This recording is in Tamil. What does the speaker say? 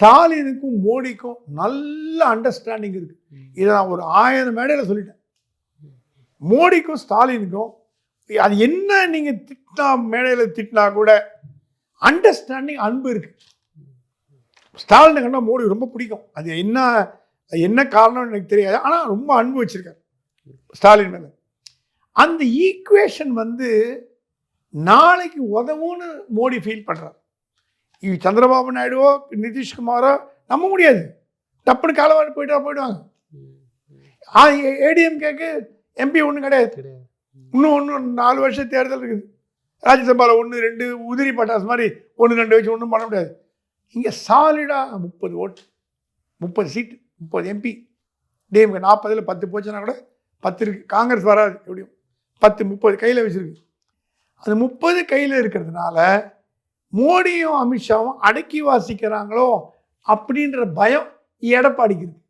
ஸ்டாலினுக்கும் மோடிக்கும் நல்ல அண்டர்ஸ்டாண்டிங் இருக்கு. இதை நான் ஒரு 1000 மேடையில் சொல்லிட்டேன். மோடிக்கும் ஸ்டாலினுக்கும் அது என்ன நீங்கள் திட்டினா மேடையில் திட்டினா கூட அண்டர்ஸ்டாண்டிங் அன்பு இருக்கு. ஸ்டாலினை கண்டா மோடி ரொம்ப பிடிக்கும். அது என்ன காரணம்னு எனக்கு தெரியாது. ஆனால் ரொம்ப அன்பு வச்சிருக்காரு ஸ்டாலின் மேலே. அந்த ஈக்குவேஷன் நாளைக்கு உதவும்னு மோடி ஃபீல் பண்ணுறார். சந்திரபாபு நாயுடுவோ நிதிஷ்குமாரோ நம்ப முடியாது. டப்புன்னு காலவாடி போயிடுவாங்க. ஏடிஎம்கேக்கு எம்பி ஒன்றும் கிடையாது. இன்னும் 4 வருஷம் தேர்தல் இருக்குது. ராஜ்யசபாவில் 1, 2 உதிரி பட்டாசு மாதிரி 1, 2 வச்சு ஒன்றும் பண்ண முடியாது. இங்கே சாலிடாக 30 ஓட்டு, 30 சீட்டு, 30 எம்பி. டிஎம்கே 40ல் 10 போச்சுன்னா கூட 10 இருக்குது. காங்கிரஸ் வராது. எப்படியும் 10, 30 கையில் வச்சுருக்கு. அது 30 கையில் இருக்கிறதுனால மோடியும் அமித்ஷாவும் அடக்கி வாசிக்கிறாங்களோ அப்படின்ற பயம் எடப்பாடிக்கு இருக்கு.